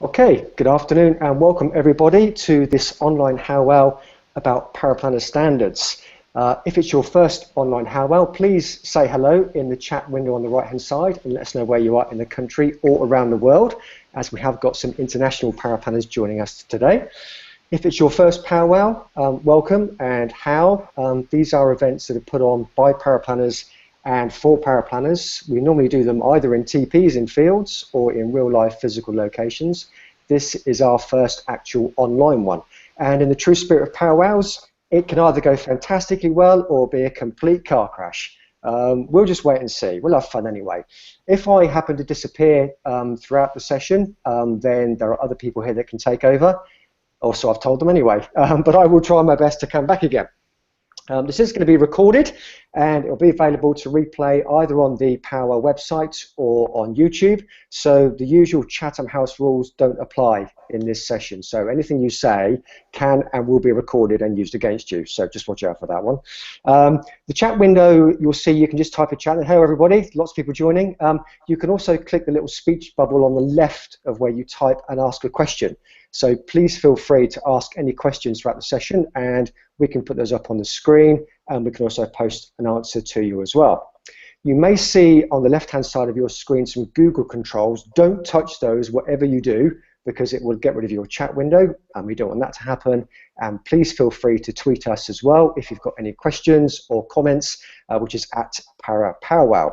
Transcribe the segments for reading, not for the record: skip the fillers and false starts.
Okay, good afternoon and welcome everybody to this online Howwow about Paraplanner standards. If it's your first online Howwow, please say hello in the chat window on the right hand side and let us know where you are in the country or around the world, as we have got some international Paraplanners joining us today. If it's your first Powwow, welcome and how. These are events that are put on by Paraplanners and for Paraplanners. We normally do them either in TPs in fields or in real life physical locations. This is our first actual online one. And in the true spirit of Powwows, it can either go fantastically well or be a complete car crash. We'll just wait and see. We'll have fun anyway. If I happen to disappear throughout the session, then there are other people here that can take over. Also, I've told them anyway, but I will try my best to come back again. This is going to be recorded and it will be available to replay either on the Powwow website or on YouTube. So the usual Chatham House rules don't apply in this session. So anything you say can and will be recorded and used against you. So just watch out for that one. The chat window, you'll see you can just type a chat. Hello everybody, lots of people joining. You can also click the little speech bubble on the left of where you type and ask a question. So please feel free to ask any questions throughout the session and we can put those up on the screen and we can also post an answer to you as well. You may see on the left-hand side of your screen some Google controls. Don't touch those, whatever you do, because it will get rid of your chat window and we don't want that to happen. And please feel free to tweet us as well if you've got any questions or comments, which is at Parapowwow.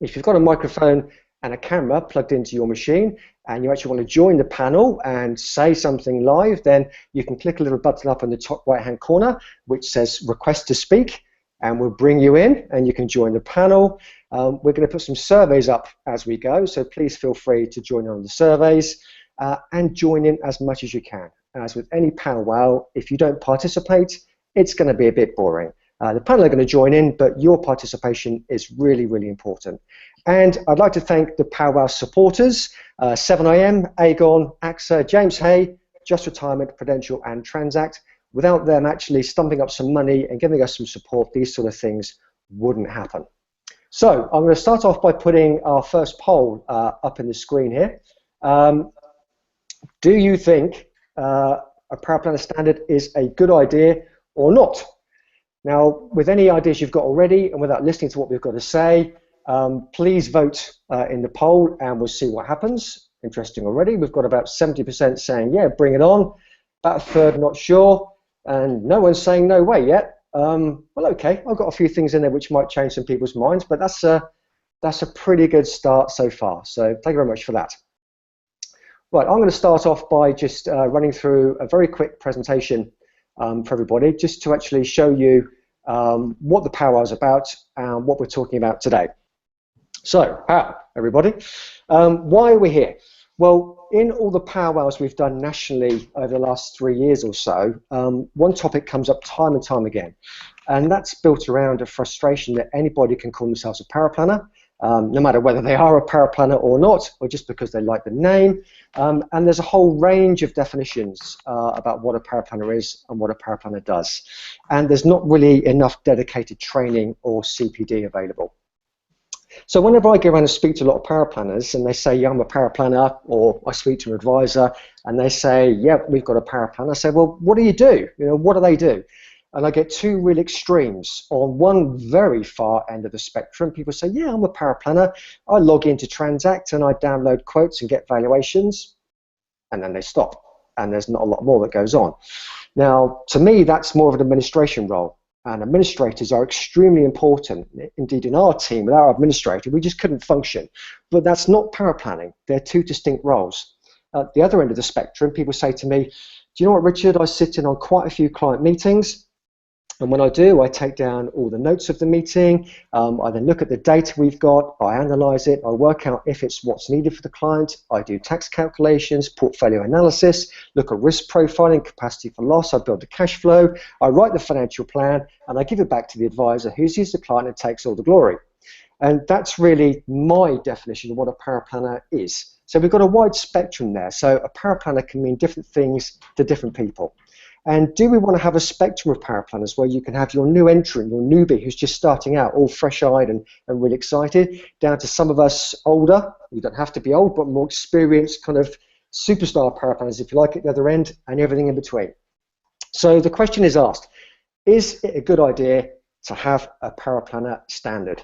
If you've got a microphone and a camera plugged into your machine and you actually want to join the panel and say something live, then you can click a little button up in the top right hand corner which says request to speak and we'll bring you in and you can join the panel. We're going to put some surveys up as we go, so please feel free to join on the surveys and join in as much as you can. As with any powwow, if you don't participate, it's going to be a bit boring. The panel are going to join in, but your participation is really, really important. And I'd like to thank the Powwow supporters, 7IM, Aegon, AXA, James Hay, Just Retirement, Prudential and Transact. Without them actually stumping up some money and giving us some support, these sort of things wouldn't happen. So I'm going to start off by putting our first poll up in the screen here. Do you think a Paraplanner standard is a good idea or not? Now, with any ideas you've got already, and without listening to what we've got to say, please vote in the poll and we'll see what happens. Interesting already. We've got about 70% saying, yeah, bring it on. About a third not sure. And no one's saying no way yet. Well, okay, I've got a few things in there which might change some people's minds, but that's a pretty good start so far. So thank you very much for that. Right, I'm going to start off by just running through a very quick presentation for everybody, just to actually show you what the powwow is about and what we're talking about today. So, everybody, why are we here? Well, in all the powwows we've done nationally over the last 3 years or so, one topic comes up time and time again, and that's built around a frustration that anybody can call themselves a paraplanner, no matter whether they are a paraplanner or not, or just because they like the name. And there's a whole range of definitions about what a paraplanner is and what a paraplanner does. And there's not really enough dedicated training or CPD available. So whenever I go around and speak to a lot of paraplanners and they say, yeah, I'm a paraplanner, or I speak to an advisor and they say, yeah, we've got a paraplanner, I say, well, what do you do? You know, what do they do? And I get two real extremes. On one very far end of the spectrum, people say, yeah, I'm a paraplanner. I log into Transact and I download quotes and get valuations, and then they stop. And there's not a lot more that goes on. Now, to me, that's more of an administration role. And administrators are extremely important. Indeed, in our team, without our administrator, we just couldn't function. But that's not paraplanning. They're two distinct roles. At the other end of the spectrum, people say to me, do you know what, Richard? I sit in on quite a few client meetings. And when I do, I take down all the notes of the meeting. I then look at the data we've got. I analyze it. I work out if it's what's needed for the client. I do tax calculations, portfolio analysis, look at risk profiling, capacity for loss. I build a cash flow. I write the financial plan, and I give it back to the advisor who sees the client and takes all the glory. And that's really my definition of what a paraplanner is. So we've got a wide spectrum there. So a paraplanner can mean different things to different people. And do we want to have a spectrum of paraplanners where you can have your new entrant, your newbie who's just starting out, all fresh-eyed and really excited, down to some of us older, you don't have to be old, but more experienced kind of superstar paraplanners, if you like, at the other end, and everything in between. So the question is asked, is it a good idea to have a paraplanner standard?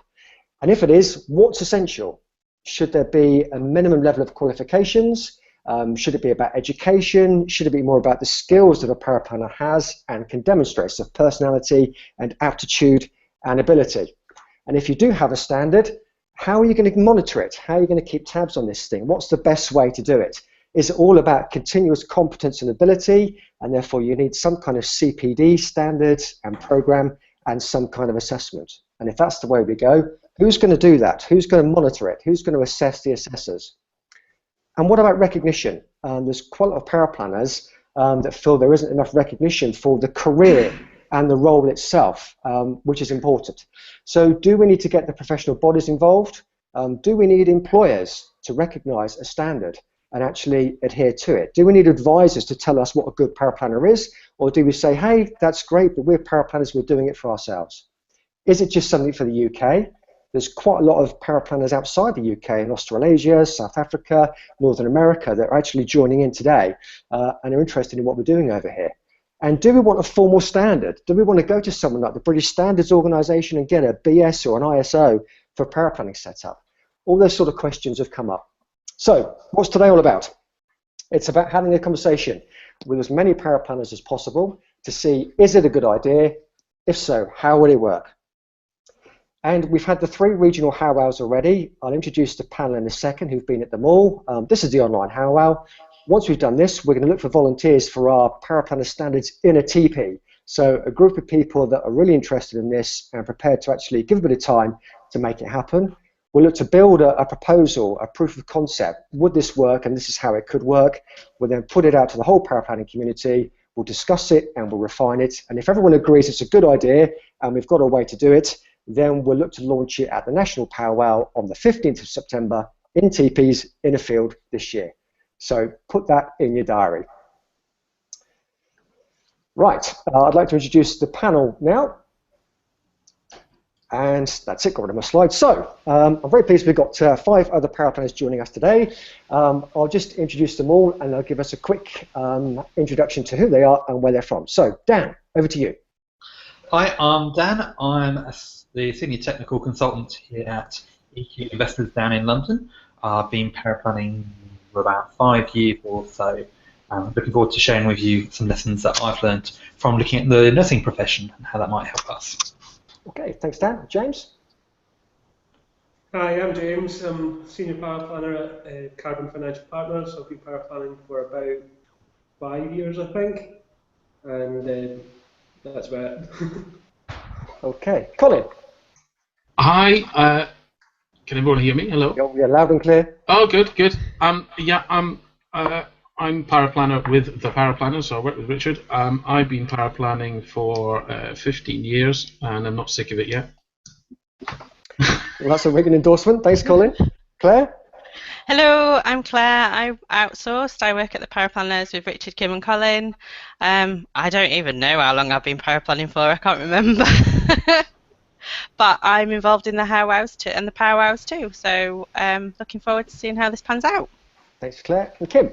And if it is, what's essential? Should there be a minimum level of qualifications? Should it be about education? Should it be more about the skills that a paraplanner has and can demonstrate, so personality and aptitude and ability? And if you do have a standard, how are you going to monitor it? How are you going to keep tabs on this thing? What's the best way to do it? Is it all about continuous competence and ability, and therefore you need some kind of CPD standards and program and some kind of assessment? And if that's the way we go, who's going to do that? Who's going to monitor it? Who's going to assess the assessors? And what about recognition? There's quite a lot of paraplanners that feel there isn't enough recognition for the career and the role itself, which is important. So do we need to get the professional bodies involved? Do we need employers to recognise a standard and actually adhere to it? Do we need advisors to tell us what a good paraplanner is? Or do we say, hey, that's great, but we're paraplanners, we're doing it for ourselves? Is it just something for the UK? There's quite a lot of paraplanners outside the UK, in Australasia, South Africa, Northern America, that are actually joining in today and are interested in what we're doing over here. And do we want a formal standard? Do we want to go to someone like the British Standards Organisation and get a BS or an ISO for paraplanning setup? All those sort of questions have come up. So what's today all about? It's about having a conversation with as many paraplanners as possible to see, is it a good idea? If so, how would it work? And we've had the 3 regional Howwows already. I'll introduce the panel in a second who've been at them all. This is the online Howwow. Once we've done this, we're going to look for volunteers for our paraplanner standards in a TP. So a group of people that are really interested in this and prepared to actually give a bit of time to make it happen. We'll look to build a proposal, a proof of concept. Would this work? And this is how it could work. We'll then put it out to the whole paraplanning community. We'll discuss it and we'll refine it. And if everyone agrees it's a good idea and we've got a way to do it, then we'll look to launch it at the National Powwow on the 15th of September in TPs in a field this year. So put that in your diary. Right, I'd like to introduce the panel now. And that's it, got rid of my slides. So I'm very pleased we've got 5 other paraplanners joining us today. I'll just introduce them all and they'll give us a quick introduction to who they are and where they're from. So Dan, over to you. Hi, I'm Dan. I'm the Senior Technical Consultant here at Evidencebased down in London. I've been paraplanning for about 5 years or so. I'm looking forward to sharing with you some lessons that I've learned from looking at the nursing profession and how that might help us. Okay, thanks Dan. James? Hi, I'm James. I'm Senior Paraplanner at Carbon Financial Partners. I've been paraplanning for about 5 years, I think. And that's about it. Okay, Colin? Hi, can everyone hear me? Hello. You're loud and clear. Oh, good, good. Yeah, I'm paraplanner with the Paraplanner, so I work with Richard. I've been paraplanning for 15 years, and I'm not sick of it yet. Well, that's a ringing endorsement. Thanks, Colin. Claire? Hello, I'm Claire. I'm outsourced. I work at the Paraplanners with Richard, Kim and Colin. I don't even know how long I've been paraplanning for. I can't remember. But I'm involved in the Howwows too, and the Powwows too. So looking forward to seeing how this pans out. Thanks, Claire. And Kim?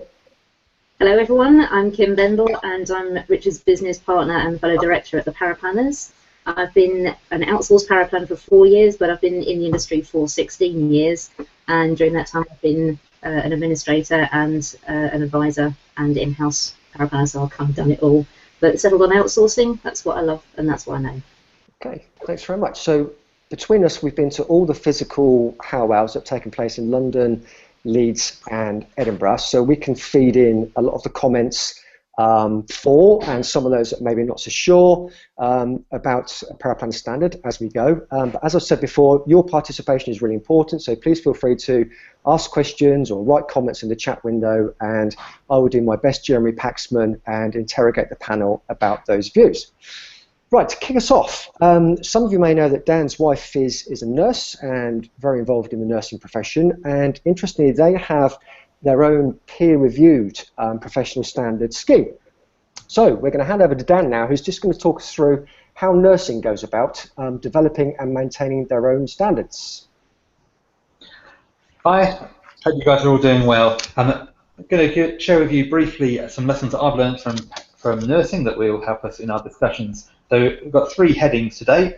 Hello everyone, I'm Kim Bendel and I'm Richard's business partner and fellow director at the Paraplanners. I've been an outsourced paraplanner for 4 years, but I've been in the industry for 16 years, and during that time I've been an administrator and an advisor and in-house paraplanner, so I've kind of done it all. But settled on outsourcing, that's what I love and that's what I know. Okay, thanks very much. So between us, we've been to all the physical Howwows that have taken place in London, Leeds and Edinburgh, so we can feed in a lot of the comments for and some of those that maybe not so sure about a paraplanner standard as we go. But as I've said before, your participation is really important, so please feel free to ask questions or write comments in the chat window, and I will do my best Jeremy Paxman and interrogate the panel about those views. Right, to kick us off, some of you may know that Dan's wife is a nurse and very involved in the nursing profession, and interestingly they have their own peer-reviewed professional standards scheme. So we're going to hand over to Dan now, who's just going to talk us through how nursing goes about developing and maintaining their own standards. Hi, hope you guys are all doing well. I'm going to share with you briefly some lessons that I've learned from nursing that will help us in our discussions. So we've got 3 headings today.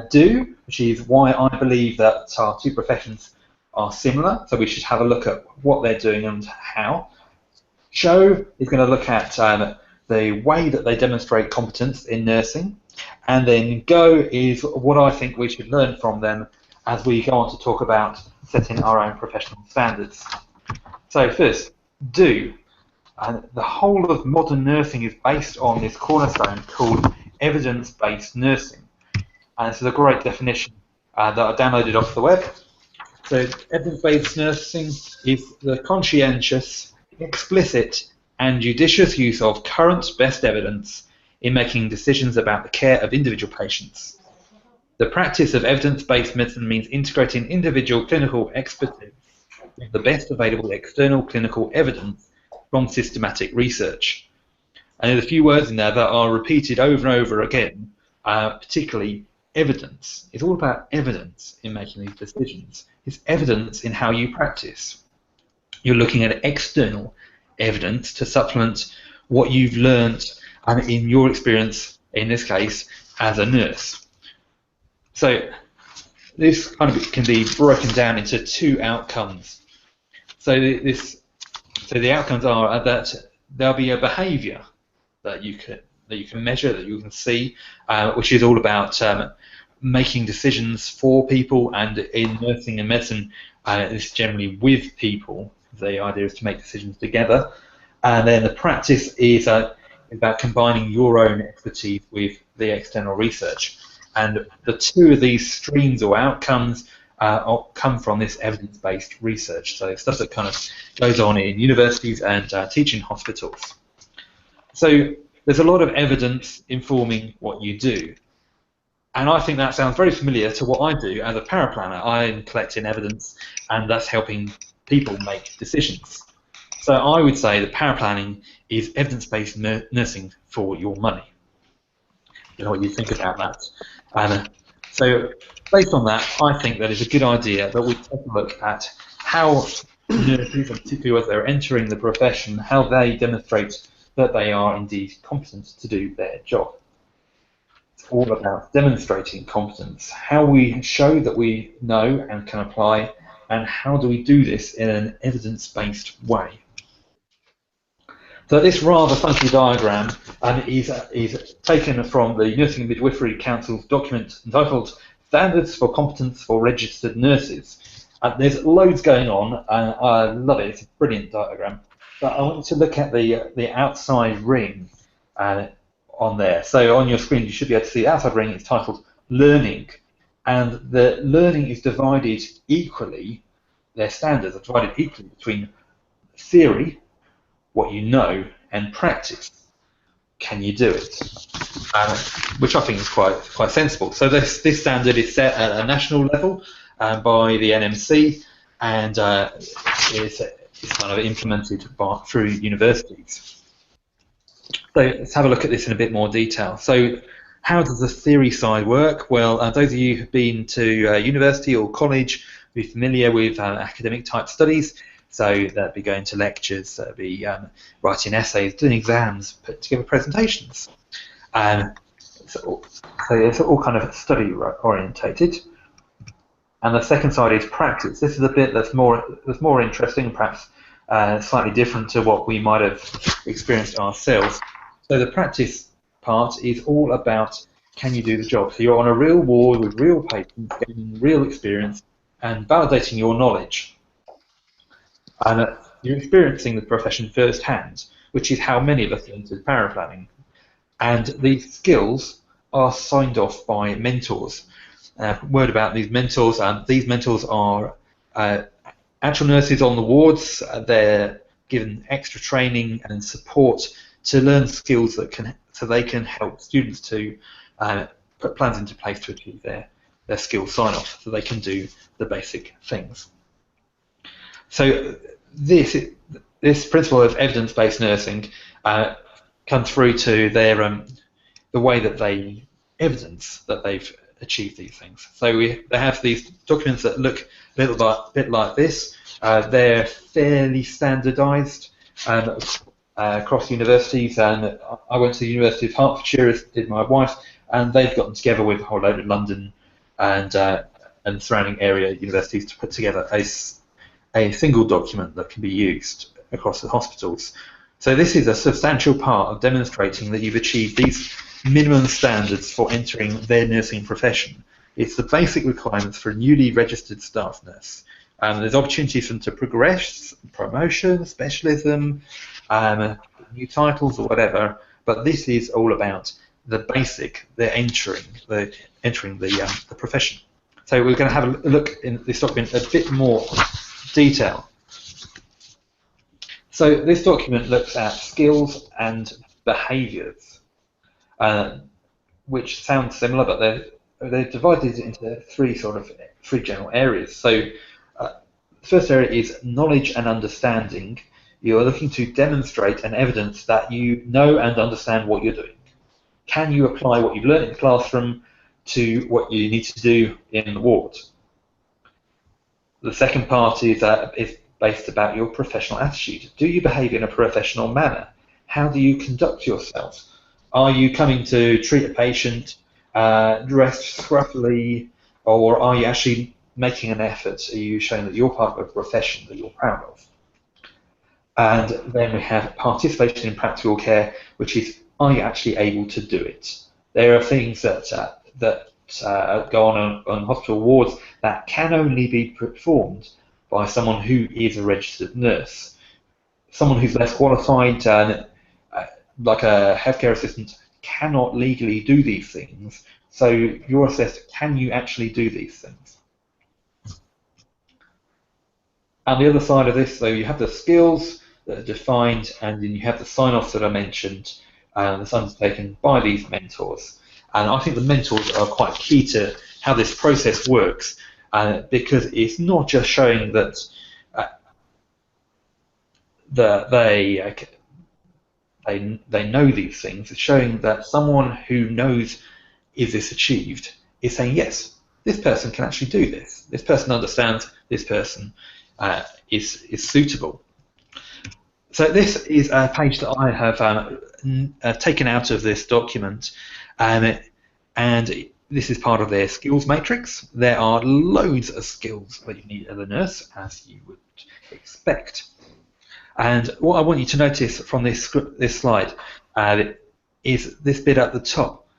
Do, which is why I believe that our 2 professions are similar, so we should have a look at what they're doing and how. Show is going to look at the way that they demonstrate competence in nursing. And then go is what I think we should learn from them as we go on to talk about setting our own professional standards. So first, do. The whole of modern nursing is based on this cornerstone called evidence-based nursing. And this is a great definition that I downloaded off the web. So evidence-based nursing is the conscientious, explicit, and judicious use of current best evidence in making decisions about the care of individual patients. The practice of evidence-based medicine means integrating individual clinical expertise with the best available external clinical evidence from systematic research. And there's a few words in there that are repeated over and over again, particularly evidence. It's all about evidence in making these decisions. It's evidence in how you practice. You're looking at external evidence to supplement what you've learned in your experience, in this case, as a nurse. So this kind of can be broken down into 2 outcomes. So the outcomes are that there'll be a behaviour that you can measure, that you can see, which is all about making decisions for people, and in nursing and medicine, it's generally with people. The idea is to make decisions together. And then the practice is about combining your own expertise with the external research. And the 2 of these streams or outcomes come from this evidence-based research. So stuff that kind of goes on in universities and teaching hospitals. So there's a lot of evidence informing what you do. And I think that sounds very familiar to what I do as a paraplanner. I'm collecting evidence, and that's helping people make decisions. So I would say that paraplanning is evidence-based nursing for your money. You know what you think about that. So based on that, I think that it's a good idea that we take a look at how nurses, and particularly as they're entering the profession, how they demonstrate that they are indeed competent to do their job. It's all about demonstrating competence, how we show that we know and can apply, and how do we do this in an evidence-based way. So this rather funky diagram is taken from the Nursing and Midwifery Council's document entitled Standards for Competence for Registered Nurses. There's loads going on, and I love it. It's a brilliant diagram. But I want you to look at the outside ring on there. So on your screen, you should be able to see the outside ring. It's titled Learning. And the learning is divided equally, their standards are divided equally between theory, what you know, and practice. Can you do it? Which I think is quite sensible. So this standard is set at a national level by the NMC, and it's kind of implemented through universities. So let's have a look at this in a bit more detail. So how does the theory side work? Well, those of you who've been to university or college will be familiar with academic type studies. So that'd be going to lectures, that'd be writing essays, doing exams, putting together presentations. So it's all kind of study orientated. And the second side is practice. This is a bit that's more interesting, perhaps slightly different to what we might have experienced ourselves. So the practice part is all about, can you do the job? So you're on a real ward with real patients, getting real experience and validating your knowledge. And you're experiencing the profession firsthand, which is how many of us enter paraplanning. And these skills are signed off by mentors. Word about these mentors. These mentors are actual nurses on the wards. They're given extra training and support to learn skills so they can help students to put plans into place to achieve their skills sign-off, so they can do the basic things. So this principle of evidence-based nursing comes through to their the way that they evidence that they've achieved these things. So they have these documents that look a bit like this. They're fairly standardised. across universities, and I went to the University of Hertfordshire, as did my wife, and they've gotten together with a whole load of London and surrounding area universities to put together a single document that can be used across the hospitals. So this is a substantial part of demonstrating that you've achieved these minimum standards for entering their nursing profession. It's the basic requirements for a newly registered staff nurse. There's opportunities for them to progress, promotion, specialism, new titles or whatever, but this is all about the basic, the entering the profession. So we're going to have a look in this document a bit more detail. So this document looks at skills and behaviours, which sound similar, but they're divided into three general areas. So the first area is knowledge and understanding. You're looking to demonstrate and evidence that you know and understand what you're doing. Can you apply what you've learned in the classroom to what you need to do in the ward? The second part is based about your professional attitude. Do you behave in a professional manner? How do you conduct yourself? Are you coming to treat a patient dressed scruffily, or are you actually making an effort? Are you showing that you're part of a profession that you're proud of? And then we have participation in practical care, which is, are you actually able to do it? There are things that go on hospital wards that can only be performed by someone who is a registered nurse. Someone who's less qualified, like a healthcare assistant, cannot legally do these things. So you're assessed, can you actually do these things? And the other side of this, though, you have the skills that are defined, and then you have the sign-offs that I mentioned, that's undertaken by these mentors. And I think the mentors are quite key to how this process works, because it's not just showing that they know these things. It's showing that someone who knows, is this achieved, is saying, yes, this person can actually do this. This person understands, this person is suitable. So this is a page that I have taken out of this document, and this is part of their skills matrix. There are loads of skills that you need as a nurse, as you would expect. And what I want you to notice from this slide is this bit at the top.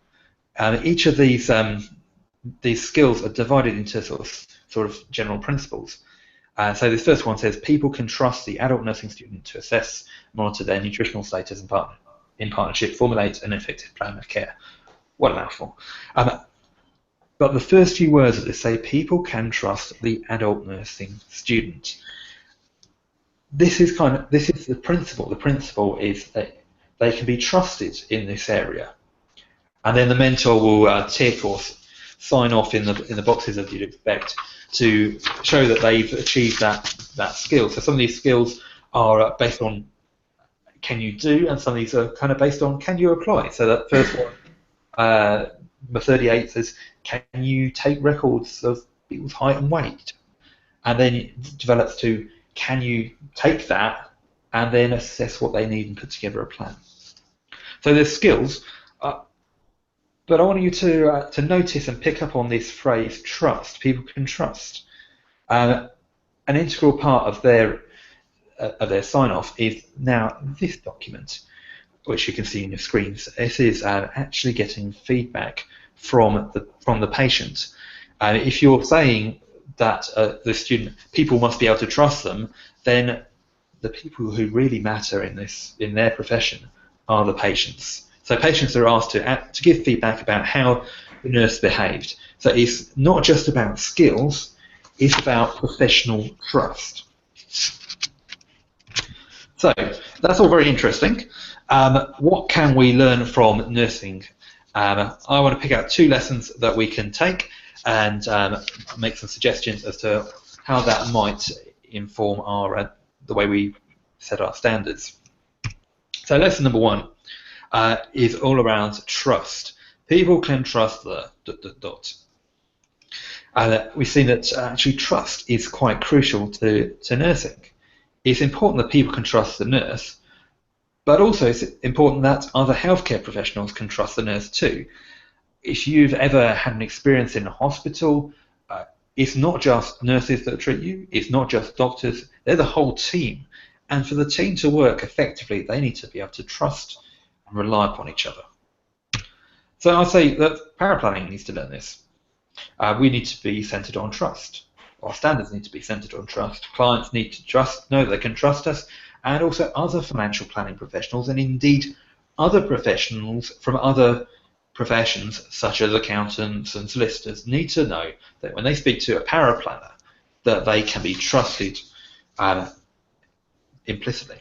Each of these skills are divided into sort of general principles. So this first one says people can trust the adult nursing student to assess, monitor their nutritional status, and in partnership formulate an effective plan of care. What a mouthful. But the first few words of this say people can trust the adult nursing student. This is the principle. The principle is that they can be trusted in this area, and then the mentor will tick or sign off in the boxes as you'd expect to show that they've achieved that skill. So some of these skills are based on can you do, and some of these are kind of based on can you apply. So that first one, number 38 says, can you take records of people's height and weight? And then it develops to, can you take that and then assess what they need and put together a plan? So there's skills, but I want you to notice and pick up on this phrase, trust. People can trust. An integral part of their sign-off is now this document, which you can see on your screens. This is actually getting feedback from the patient. If you're saying that the student, people must be able to trust them, then the people who really matter in their profession are the patients. So patients are asked to give feedback about how the nurse behaved. So it's not just about skills, it's about professional trust. So that's all very interesting. What can we learn from nursing? I want to pick out 2 lessons that we can take and make some suggestions as to how that might inform the way we set our standards. So lesson number 1 is all around trust. People can trust the ... We've seen that actually trust is quite crucial to nursing. it's important that people can trust the nurse, but also it's important that other healthcare professionals can trust the nurse too. If you've ever had an experience in a hospital, it's not just nurses that treat you, it's not just doctors, they're the whole team. And for the team to work effectively, they need to be able to trust and rely upon each other. So I'd say that paraplanning needs to learn this. We need to be centered on trust. Our standards need to be centered on trust. Clients need to know that they can trust us, and also other financial planning professionals, and indeed other professionals from other professions, such as accountants and solicitors, need to know that when they speak to a paraplanner, that they can be trusted implicitly.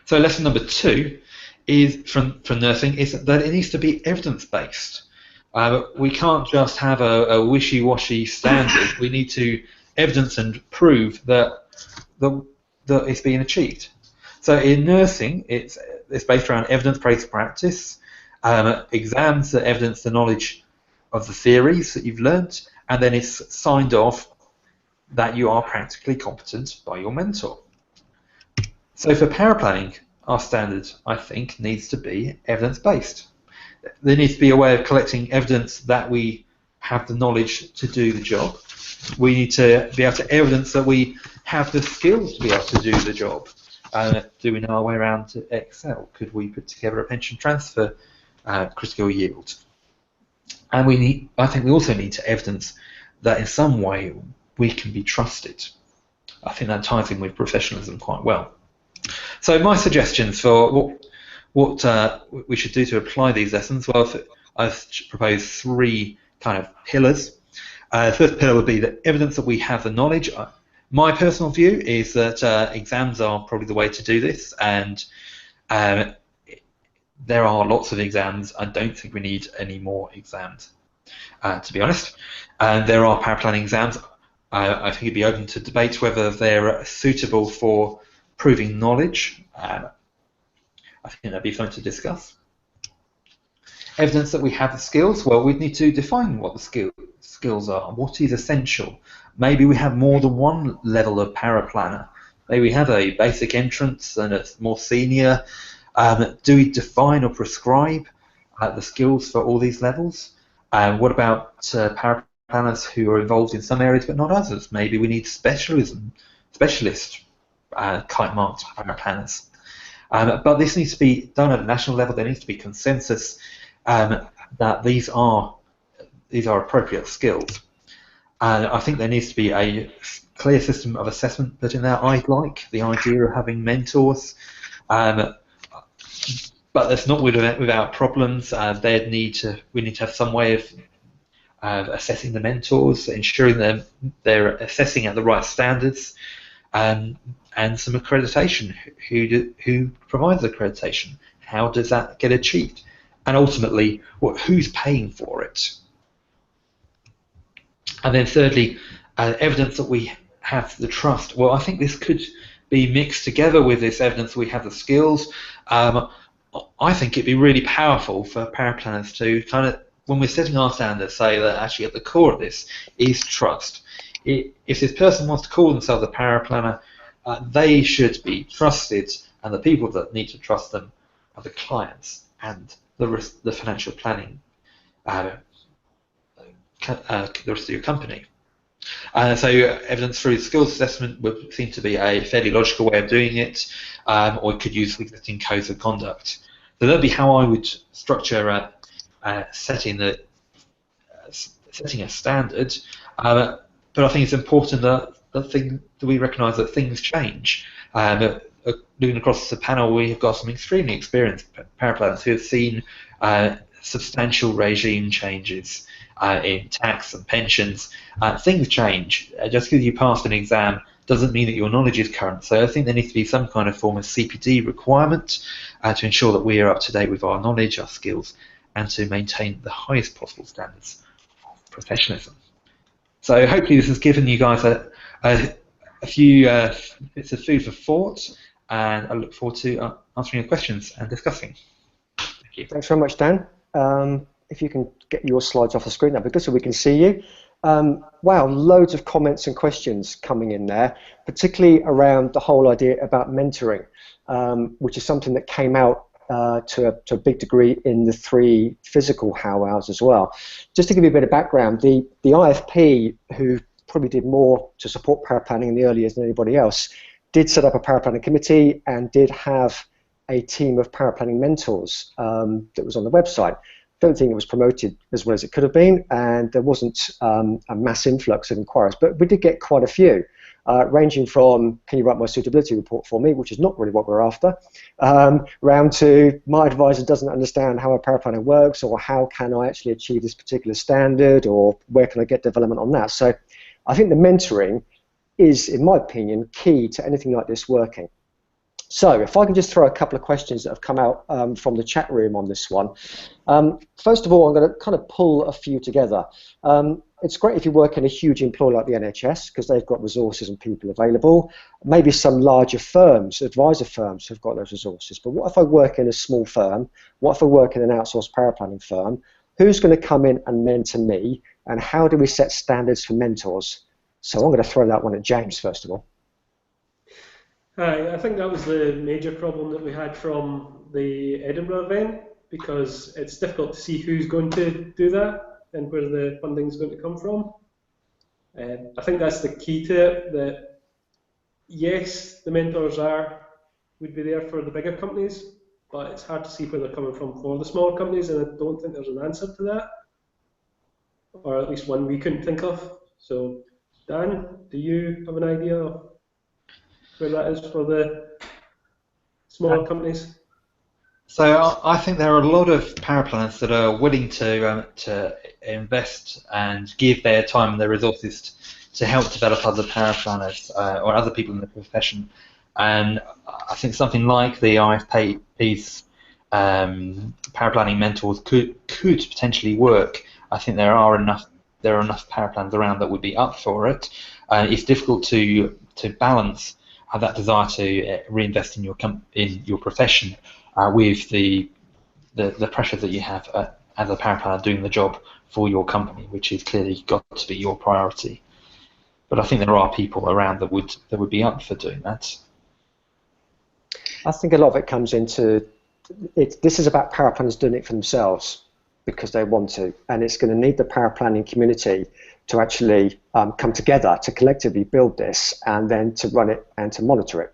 So lesson number 2 is from nursing is that it needs to be evidence-based. We can't just have a wishy-washy standard. We need to evidence and prove that it's being achieved. So in nursing, it's based around evidence-based practice, exams that evidence the knowledge of the theories that you've learnt, and then it's signed off that you are practically competent by your mentor. So for paraplanning, our standard, I think, needs to be evidence-based. There needs to be a way of collecting evidence that we have the knowledge to do the job. We need to be able to evidence that we have the skills to be able to do the job. Do we know our way around to Excel? Could we put together a pension transfer critical yield? And I think we also need to evidence that in some way we can be trusted. I think that ties in with professionalism quite well. So my suggestions for what we should do to apply these lessons, well, I've proposed 3 kind of pillars. The first pillar would be the evidence that we have the knowledge. My personal view is that exams are probably the way to do this, and there are lots of exams. I don't think we need any more exams, to be honest. And there are paraplanning exams. I think it'd be open to debate whether they're suitable for proving knowledge. I think that'd be something to discuss. Evidence that we have the skills. Well, we'd need to define what the skills are. What is essential? Maybe we have more than one level of paraplanner. Maybe we have a basic entrance and a more senior. Do we define or prescribe the skills for all these levels? What about paraplanners who are involved in some areas but not others? Maybe we need specialist kite-marked paraplanners. But this needs to be done at a national level. There needs to be consensus that these are appropriate skills. And I think there needs to be a clear system of assessment put in there. I like the idea of having mentors, but that's not without problems. We need to have some way of assessing the mentors, ensuring they're assessing at the right standards, and some accreditation. Who provides accreditation? How does that get achieved? And ultimately, who's paying for it? And then thirdly, evidence that we have the trust. Well, I think this could be mixed together with this evidence we have the skills. I think it'd be really powerful for paraplanners to kind of, when we're setting our standards, say that actually at the core of this is trust. If this person wants to call themselves a paraplanner, they should be trusted, and the people that need to trust them are the clients and the financial planning, the rest of your company. So evidence through skills assessment would seem to be a fairly logical way of doing it, or it could use existing codes of conduct. So that'd be how I would structure setting a standard. But I think it's important that we recognise that things change. Looking across the panel, we have got some extremely experienced paraplanners who have seen substantial regime changes in tax and pensions. Things change. Just because you passed an exam doesn't mean that your knowledge is current. So I think there needs to be some kind of form of CPD requirement to ensure that we are up to date with our knowledge, our skills, and to maintain the highest possible standards of professionalism. So hopefully this has given you guys a few bits of food for thought, and I look forward to answering your questions and discussing. Thank you. Thanks very much, Dan. If you can get your slides off the screen, that'd be good so we can see you. Wow, loads of comments and questions coming in there, particularly around the whole idea about mentoring, which is something that came out to a big degree in the 3 physical Howwows as well. Just to give you a bit of background, the IFP, who probably did more to support paraplanning in the early years than anybody else, did set up a paraplanning committee and did have a team of paraplanning mentors that was on the website. Don't think it was promoted as well as it could have been, and there wasn't a mass influx of inquiries, but we did get quite a few, ranging from, can you write my suitability report for me, which is not really what we're after, round to, my advisor doesn't understand how a paraplanner works, or how can I actually achieve this particular standard, or where can I get development on that. So I think the mentoring is, in my opinion, key to anything like this working. So if I can just throw a couple of questions that have come out from the chat room on this one. First of all, I'm going to kind of pull a few together. It's great if you work in a huge employer like the NHS, because they've got resources and people available. Maybe some larger firms, advisor firms, have got those resources. But what if I work in a small firm? What if I work in an outsourced paraplanning firm? Who's going to come in and mentor me? And how do we set standards for mentors? So I'm going to throw that one at James, first of all. I think that was the major problem that we had from the Edinburgh event, because it's difficult to see who's going to do that and where the funding is going to come from. I think that's the key to it, that yes, the mentors would be there for the bigger companies, but it's hard to see where they're coming from for the smaller companies, and I don't think there's an answer to that, or at least one we couldn't think of. So Dan, do you have an idea of where that is for the smaller companies? So I think there are a lot of paraplanners that are willing to invest and give their time and their resources to help develop other paraplanners or other people in the profession. And I think something like the IFP's paraplanning mentors could potentially work. I think there are enough paraplanners around that would be up for it. It's difficult to balance that desire to reinvest in your profession with the pressure that you have as a paraplanner doing the job for your company, which is clearly got to be your priority. But I think there are people around that would be up for doing that. I think a lot of it comes into this is about paraplanners doing it for themselves because they want to, and it's going to need the paraplanning community to actually come together to collectively build this and then to run it and to monitor it.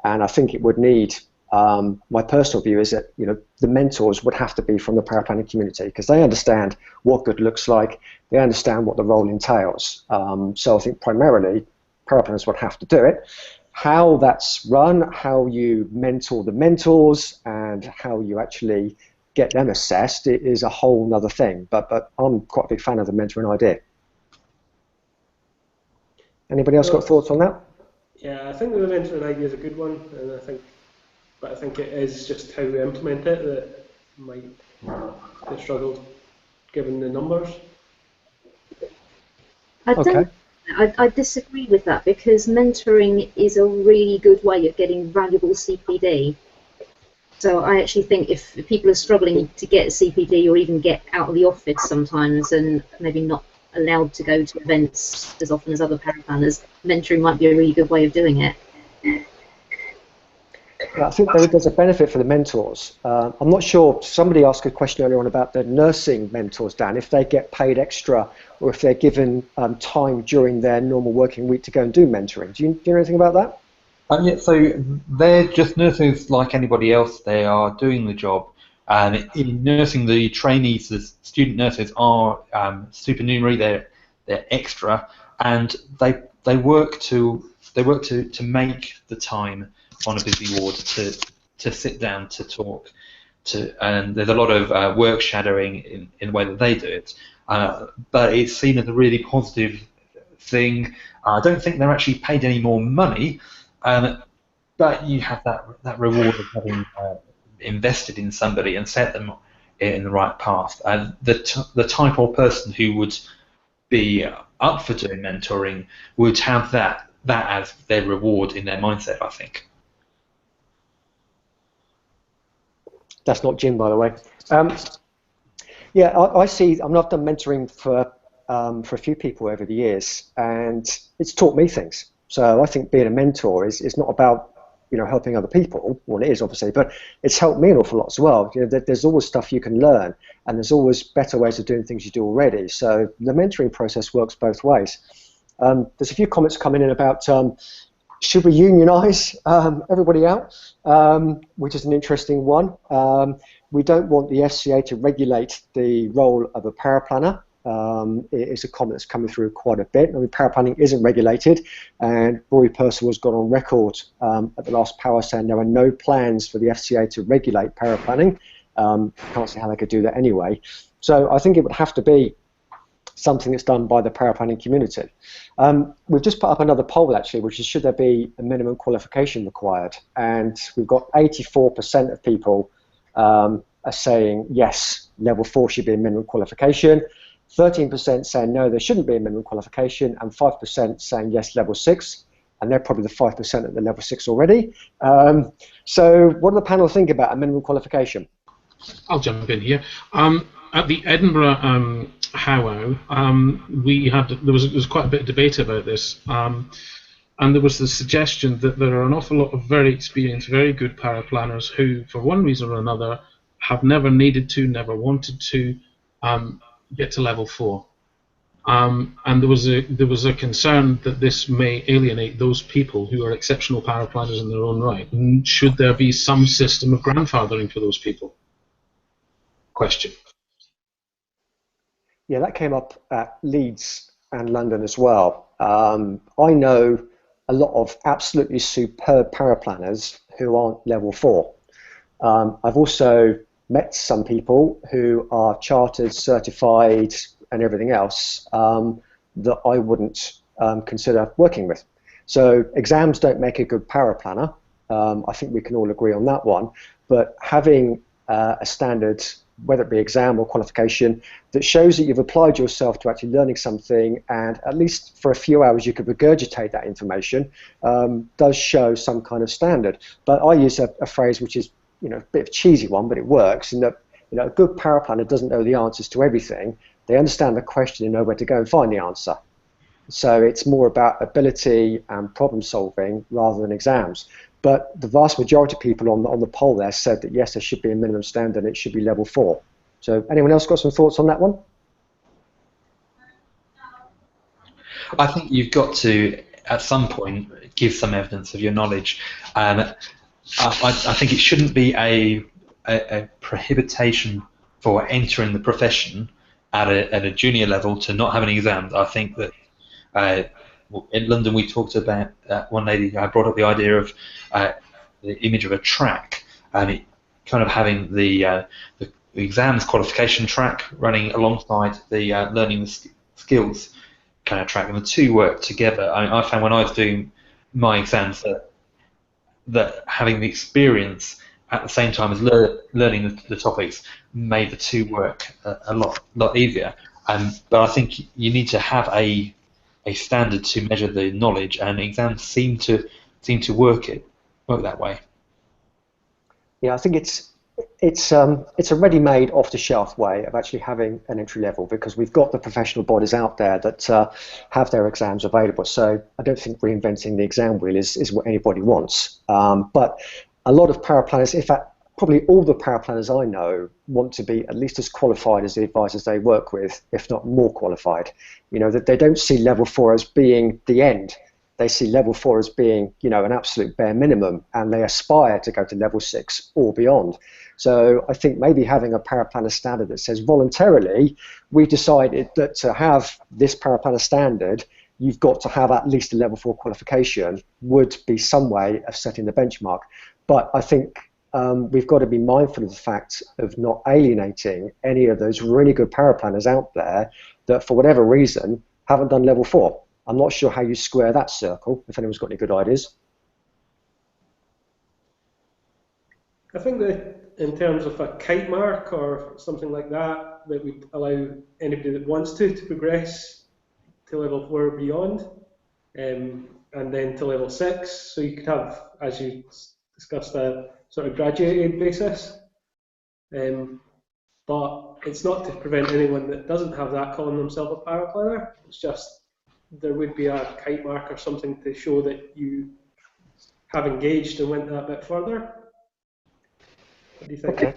And I think it would need, my personal view is that the mentors would have to be from the paraplanning community because they understand what good looks like, they understand what the role entails. So I think primarily paraplanners would have to do it. How that's run, how you mentor the mentors, and how you actually get them assessed is a whole other thing. But I'm quite a big fan of the mentoring idea. Anybody else got thoughts on that? Yeah, I think the mentoring idea is a good one, and I think it is just how we implement it that might have struggled given the numbers. I disagree with that because mentoring is a really good way of getting valuable CPD. So I actually think if people are struggling to get CPD or even get out of the office sometimes and maybe not allowed to go to events as often as other paraplanners, mentoring might be a really good way of doing it. I think there's a benefit for the mentors. I'm not sure, somebody asked a question earlier on about the nursing mentors, Dan, if they get paid extra or if they're given time during their normal working week to go and do mentoring. Do you know anything about that? Yeah, so they're just nurses like anybody else. They are doing the job. In nursing, the trainees, the student nurses are supernumerary. They're extra, and they work to make the time on a busy ward to sit down to talk and there's a lot of work shadowing in the way that they do it. But it's seen as a really positive thing. I don't think they're actually paid any more money. But you have that reward of having invested in somebody and set them in the right path. And the type of person who would be up for doing mentoring would have that as their reward in their mindset, I think. That's not Jim, by the way. Yeah, I see. I've done mentoring for for a few people over the years, and it's taught me things. So I think being a mentor is not about helping other people. Well, it is obviously, but it's helped me an awful lot as well. There's always stuff you can learn, and there's always better ways of doing things you do already. So the mentoring process works both ways. There's a few comments coming in about should we unionise everybody out, which is an interesting one. We don't want the FCA to regulate the role of a paraplanner. It's a comment that's coming through quite a bit. I mean, paraplanning isn't regulated, and Rory Purcell has gone on record at the last power saying there are no plans for the FCA to regulate paraplanning. Can't see how they could do that anyway. So I think it would have to be something that's done by the paraplanning community. We've just put up another poll actually, which is should there be a minimum qualification required? And we've got 84% of people are saying yes, level 4 should be a minimum qualification. 13% saying no, there shouldn't be a minimum qualification, and 5% saying yes, level 6, and they're probably the 5% at the level 6 already. So what do the panel think about a minimum qualification? I'll jump in here. At the Edinburgh Howwow, there was quite a bit of debate about this, and there was the suggestion that there are an awful lot of very experienced, very good paraplanners who, for one reason or another, have never needed to, never wanted to get to level 4, and there was a concern that this may alienate those people who are exceptional paraplanners in their own right. And should there be some system of grandfathering for those people? Question. Yeah, that came up at Leeds and London as well. I know a lot of absolutely superb paraplanners who aren't level 4. I've also met some people who are chartered, certified, and everything else that I wouldn't consider working with. So exams don't make a good paraplanner. I think we can all agree on that one. But having a standard, whether it be exam or qualification, that shows that you've applied yourself to actually learning something, and at least for a few hours you could regurgitate that information, does show some kind of standard. But I use a phrase which is a bit of a cheesy one, but it works, in that a good paraplanner doesn't know the answers to everything. They understand the question and know where to go and find the answer. So it's more about ability and problem solving rather than exams. But the vast majority of people on the poll there said that yes, there should be a minimum standard, it should be level 4. So anyone else got some thoughts on that one? I think you've got to, at some point, give some evidence of your knowledge. I think it shouldn't be a prohibition for entering the profession at a junior level to not have any exams. I think that in London we talked about one lady brought up the idea of the image of a track, and it kind of having the exams qualification track running alongside the learning the skills kind of track, and the two work together. I found when I was doing my exams that having the experience at the same time as learning the topics made the two work a lot easier. But I think you need to have a standard to measure the knowledge, and exams seem to work that way. Yeah, I think it's a ready-made, off-the-shelf way of actually having an entry level, because we've got the professional bodies out there that have their exams available. So I don't think reinventing the exam wheel is what anybody wants. But a lot of paraplanners, in fact, probably all the paraplanners I know, want to be at least as qualified as the advisors they work with, if not more qualified. That they don't see level 4 as being the end. They see level 4 as being, an absolute bare minimum, and they aspire to go to level 6 or beyond. So I think maybe having a paraplanner standard that says voluntarily, we've decided that to have this paraplanner standard, you've got to have at least a level 4 qualification, would be some way of setting the benchmark. But I think we've got to be mindful of the fact of not alienating any of those really good paraplanners out there that, for whatever reason, haven't done level 4. I'm not sure how you square that circle, if anyone's got any good ideas. I think that in terms of a kite mark or something like that, that would allow anybody that wants to progress to level 4 or beyond, and then to level 6. So you could have, as you discussed, a sort of graduated basis. but it's not to prevent anyone that doesn't have that calling themselves a paraplanner. It's just there would be a kite mark or something to show that you have engaged and went that bit further. What do you think? Okay.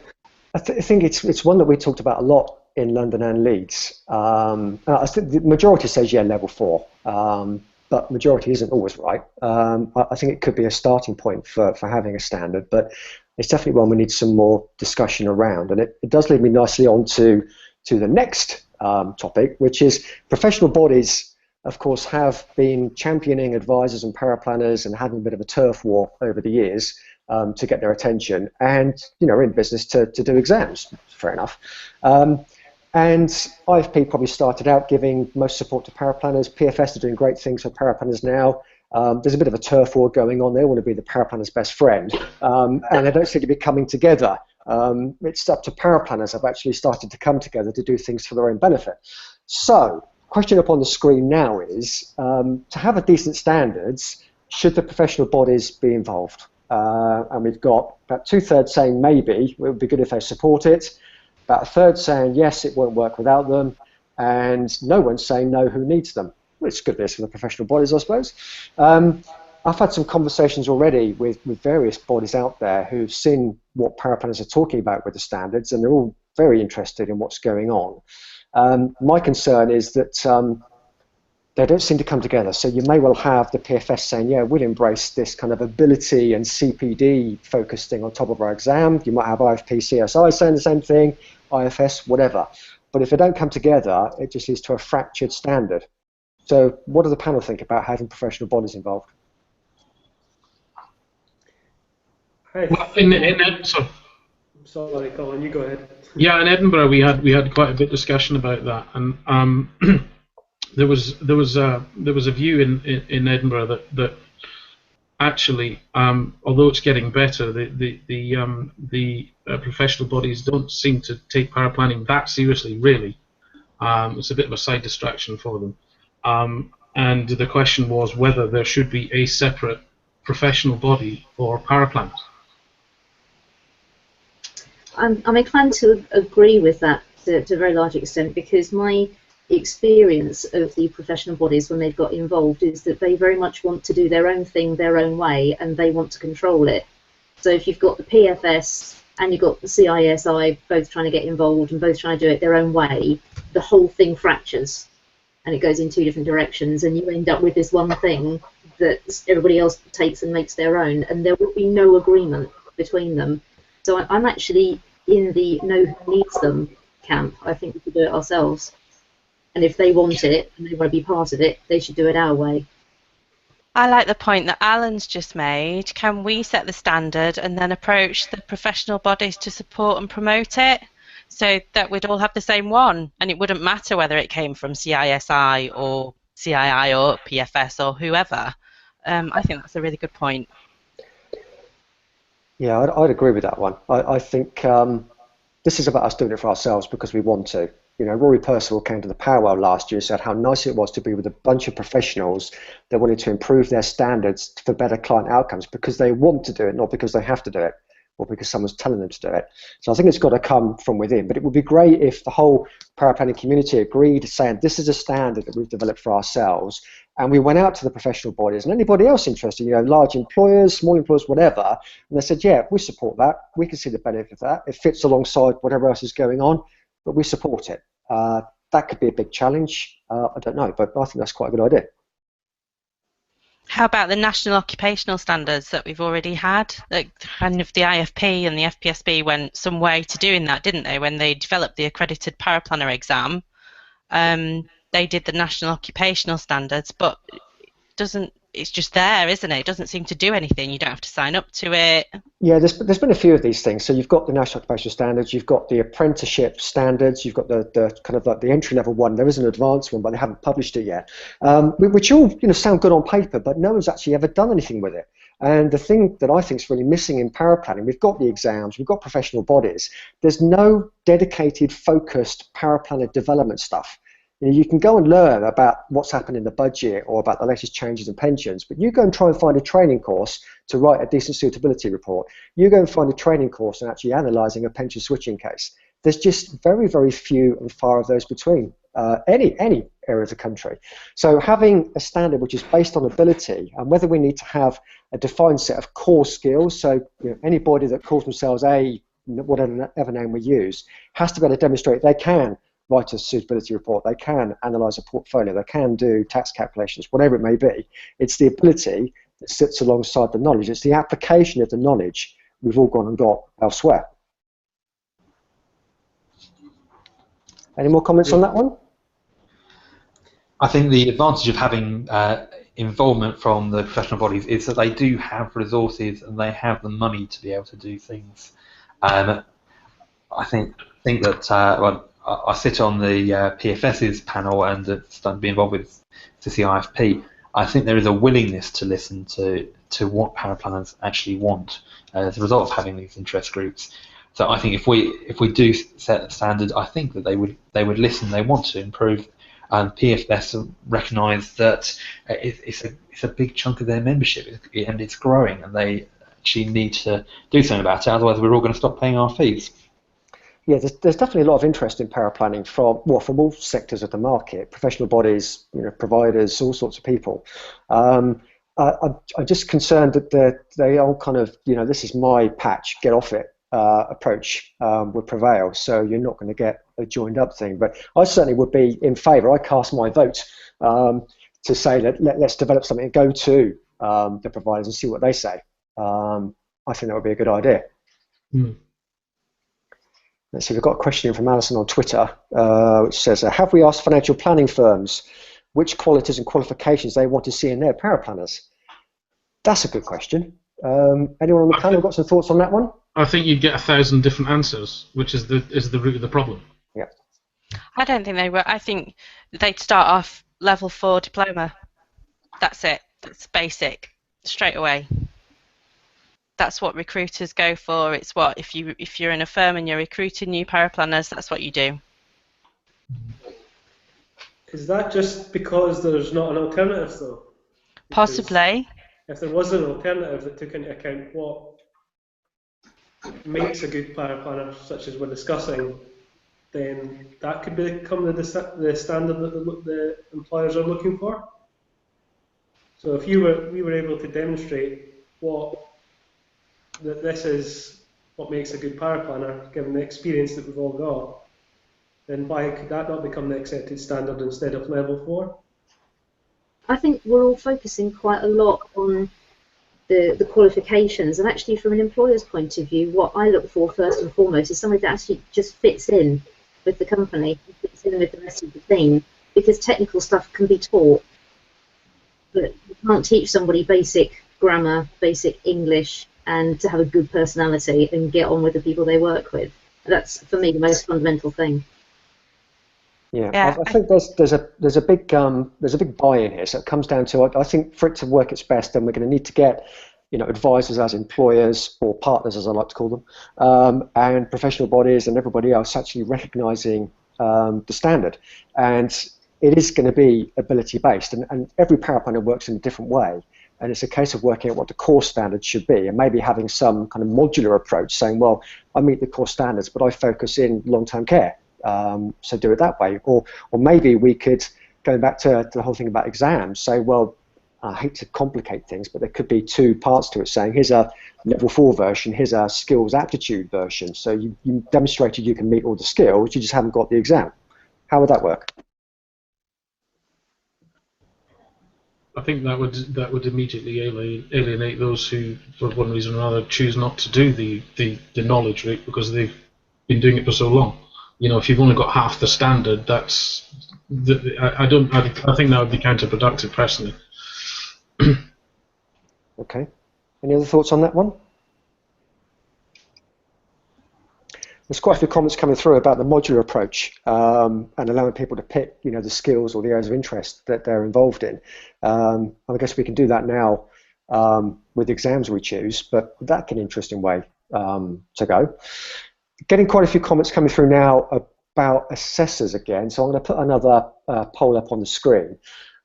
I think it's one that we talked about a lot in London and Leeds. I think the majority says, yeah, level 4, but majority isn't always right. I think it could be a starting point for having a standard, but it's definitely one we need some more discussion around. And it does lead me nicely on to the next topic, which is professional bodies, of course, have been championing advisors and paraplanners and having a bit of a turf war over the years to get their attention, and are in business to do exams. Fair enough. And IFP probably started out giving most support to paraplanners. PFS are doing great things for paraplanners now. There's a bit of a turf war going on. They want to be the paraplanner's best friend, and they don't seem to be coming together. It's up to paraplanners have actually started to come together to do things for their own benefit. So, question up on the screen now is, to have a decent standards, should the professional bodies be involved? And we've got about 2/3 saying maybe, it would be good if they support it, about 1/3 saying yes, it won't work without them, and no one's saying no, who needs them. Which is good news for the professional bodies, I suppose. I've had some conversations already with various bodies out there who've seen what paraplanners are talking about with the standards, and they're all very interested in what's going on. My concern is that they don't seem to come together. So you may well have the PFS saying, yeah, we'll embrace this kind of ability and CPD focused thing on top of our exam. You might have IFP, CSI saying the same thing, IFS, whatever. But if they don't come together, it just leads to a fractured standard. So what does the panel think about having professional bodies involved? Well, Sorry, Colin, you go ahead. Yeah, in Edinburgh we had quite a bit of discussion about that, and there was a view in Edinburgh that actually, although it's getting better, the professional bodies don't seem to take paraplanning that seriously, really. It's a bit of a side distraction for them. And the question was whether there should be a separate professional body for paraplanners. I'm inclined to agree with that to a very large extent, because my experience of the professional bodies when they've got involved is that they very much want to do their own thing their own way, and they want to control it. So if you've got the PFS and you've got the CISI both trying to get involved and both trying to do it their own way, the whole thing fractures and it goes in 2 different directions, and you end up with this one thing that everybody else takes and makes their own, and there will be no agreement between them. So I'm actually in the no who needs them camp. I think we should do it ourselves. And if they want it and they want to be part of it, they should do it our way. I like the point that Alan's just made. Can we set the standard and then approach the professional bodies to support and promote it, so that we'd all have the same one, and it wouldn't matter whether it came from CISI or CII or PFS or whoever? I think that's a really good point. Yeah, I'd agree with that one. I think this is about us doing it for ourselves because we want to. Rory Percival came to the Powwow last year and said how nice it was to be with a bunch of professionals that wanted to improve their standards for better client outcomes because they want to do it, not because they have to do it or because someone's telling them to do it. So I think it's got to come from within. But it would be great if the whole paraplanning community agreed, saying this is a standard that we've developed for ourselves, and we went out to the professional bodies and anybody else interested, large employers, small employers, whatever, and they said, yeah, we support that. We can see the benefit of that. It fits alongside whatever else is going on, but we support it. That could be a big challenge. I don't know, but I think that's quite a good idea. How about the national occupational standards that we've already had? Like, kind of the IFP and the FPSB went some way to doing that, didn't they? When they developed the accredited paraplanner exam, they did the national occupational standards, but it's just there, isn't it? It doesn't seem to do anything. You don't have to sign up to it. Yeah, there's been a few of these things. So you've got the national occupational standards, you've got the apprenticeship standards, you've got the kind of like the entry level one. There is an advanced one, but they haven't published it yet. Which all sound good on paper, but no one's actually ever done anything with it. And the thing that I think is really missing in paraplanning, we've got the exams, we've got professional bodies. There's no dedicated, focused paraplanner development stuff. You can go and learn about what's happened in the budget or about the latest changes in pensions, but you go and try and find a training course to write a decent suitability report. You go and find a training course on actually analysing a pension switching case. there's just very, very few and far of those between any area of the country. So having a standard which is based on ability, and whether we need to have a defined set of core skills, so anybody that calls themselves whatever name we use, has to be able to demonstrate they can write a suitability report, they can analyse a portfolio, they can do tax calculations, whatever it may be. It's the ability that sits alongside the knowledge. It's the application of the knowledge we've all gone and got elsewhere. Any more comments on that one? I think the advantage of having involvement from the professional bodies is that they do have resources and they have the money to be able to do things. I think that well, I sit on the PFS's panel and starting to be involved with the CIFP. I think there is a willingness to listen to what paraplanners actually want as a result of having these interest groups. So I think if we do set a standard, I think that they would listen. They want to improve. PFS recognise that it's a big chunk of their membership and it's growing, and they actually need to do something about it. Otherwise, we're all going to stop paying our fees. Yeah, there's definitely a lot of interest in paraplanning from all sectors of the market, professional bodies, providers, all sorts of people. I'm just concerned that they all kind of, this is my patch, get off it approach would prevail. So you're not going to get a joined up thing. But I certainly would be in favour. I cast my vote to say that let's develop something and go to the providers and see what they say. I think that would be a good idea. Mm. Let's see, we've got a question in from Alison on Twitter, which says, have we asked financial planning firms which qualities and qualifications they want to see in their paraplanners? That's a good question. Anyone on the panel got some thoughts on that one? I think you'd get 1,000 different answers, which is the root of the problem. Yeah. I don't think they were. I think they'd start off level 4 diploma. That's it. That's basic, straight away. That's what recruiters go for. It's what if you're in a firm and you're recruiting new paraplanners, that's what you do. Is that just because there's not an alternative though? Because Possibly. if there was an alternative that took into account what makes a good paraplanner, such as we're discussing, then that could become the standard that the employers are looking for. So if we were able to demonstrate that this is what makes a good paraplanner, given the experience that we've all got, then why could that not become the accepted standard instead of level 4? I think we're all focusing quite a lot on the qualifications, and actually from an employer's point of view, what I look for first and foremost is somebody that actually just fits in with the company, fits in with the rest of the team, because technical stuff can be taught, but you can't teach somebody basic grammar, basic English, and to have a good personality and get on with the people they work with. That's, for me, the most fundamental thing. Yeah. I think there's a big buy-in here. So it comes down to, I think, for it to work its best, then we're going to need to get advisors as employers, or partners as I like to call them, and professional bodies and everybody else actually recognising the standard. And it is going to be ability-based, and every paraplanner works in a different way. And it's a case of working out what the core standards should be, and maybe having some kind of modular approach, saying, well, I meet the core standards, but I focus in long-term care. So do it that way, or maybe we could, going back to the whole thing about exams, say, well, I hate to complicate things, but there could be 2 parts to it, saying here's a level 4 version, here's a skills aptitude version. So you demonstrated you can meet all the skills, you just haven't got the exam. How would that work? I think that would immediately alienate those who, for one reason or another, choose not to do the knowledge route because they've been doing it for so long. If you've only got half the standard, I think that would be counterproductive, personally. Okay. Any other thoughts on that one? There's quite a few comments coming through about the modular approach and allowing people to pick, the skills or the areas of interest that they're involved in. I guess we can do that now with the exams we choose, but that's an interesting way to go. Getting quite a few comments coming through now about assessors again, so I'm going to put another poll up on the screen,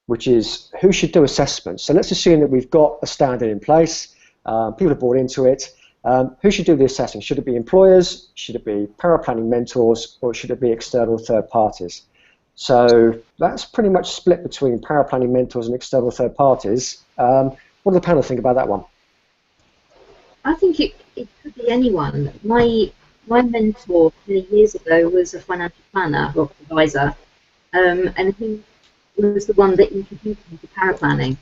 which is who should do assessments. So let's assume that we've got a standard in place, people have bought into it, Who should do the assessing? Should it be employers? Should it be paraplanning mentors? Or should it be external third parties? So that's pretty much split between paraplanning mentors and external third parties. What do the panel think about that one? I think it could be anyone. My mentor many years ago was a financial planner or advisor, and he was the one that introduced me to paraplanning.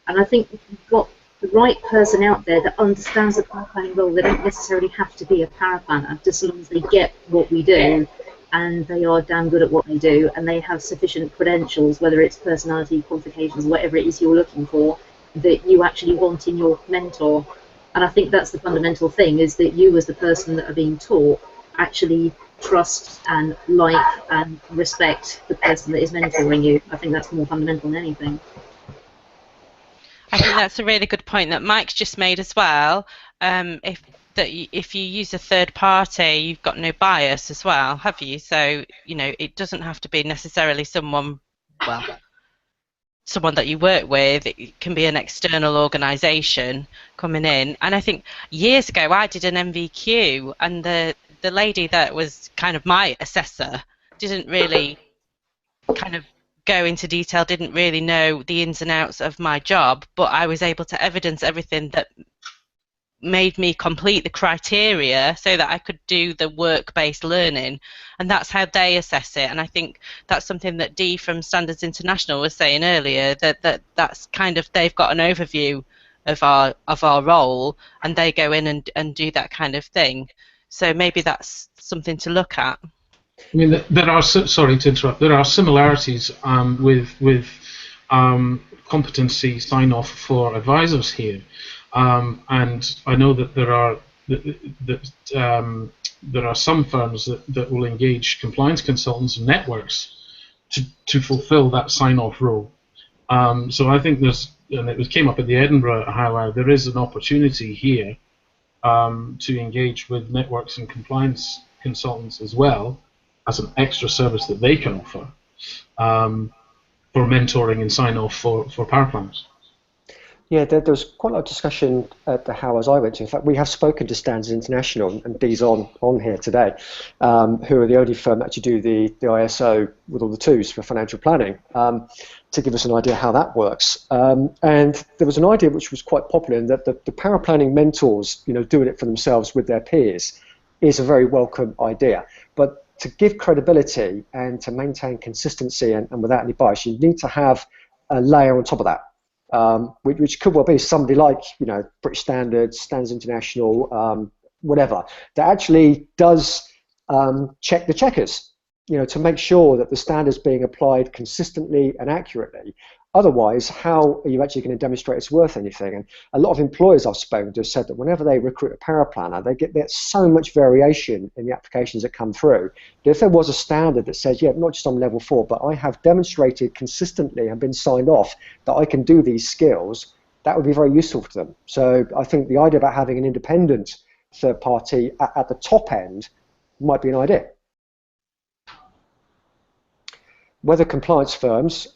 And I think if you've got the right person out there that understands the paraplanning role, they don't necessarily have to be a paraplanner, just as long as they get what we do and they are damn good at what they do and they have sufficient credentials, whether it's personality, qualifications, whatever it is you're looking for, that you actually want in your mentor. And I think that's the fundamental thing, is that you as the person that are being taught actually trust and like and respect the person that is mentoring you. I think that's more fundamental than anything. I think that's a really good point that Mike's just made as well. If you use a third party, you've got no bias as well, have you? So, you know, it doesn't have to be necessarily someone that you work with. It can be an external organisation coming in. And I think years ago I did an MVQ, and the lady that was kind of my assessor didn't really kind of go into detail, didn't really know the ins and outs of my job, but I was able to evidence everything that made me complete the criteria so that I could do the work-based learning, and that's how they assess it. And I think that's something that Dee from Standards International was saying earlier, that's kind of, they've got an overview of our role, and they go in and do that kind of thing. So maybe that's something to look at. I mean, there are, sorry to interrupt, there are similarities with competency sign-off for advisors here, and I know that there are some firms that will engage compliance consultants and networks to fulfil that sign-off role. So I think there's, and it came up at the Edinburgh Howwow, there is an opportunity here to engage with networks and compliance consultants as well, as an extra service that they can offer for mentoring and sign-off for paraplanners. Yeah, there was quite a lot of discussion at the Howwows I went to. In fact, we have spoken to Standards International, and Dee's on here today, who are the only firm that actually do the ISO with all the twos for financial planning, to give us an idea how that works. And there was an idea which was quite popular, in that the paraplanning mentors, you know, doing it for themselves with their peers, is a very welcome idea. But to give credibility and to maintain consistency and without any bias, you need to have a layer on top of that, which could well be somebody like, you know, British Standards, Standards International, whatever, that actually does check the checkers, you know, to make sure that the standards being applied consistently and accurately. Otherwise, how are you actually going to demonstrate it's worth anything? And a lot of employers I've spoken to have said that whenever they recruit a paraplanner, they get so much variation in the applications that come through. But if there was a standard that says, yeah, not just on level 4, but I have demonstrated consistently and been signed off that I can do these skills, that would be very useful to them. So I think the idea about having an independent third party at the top end might be an idea. Whether compliance firms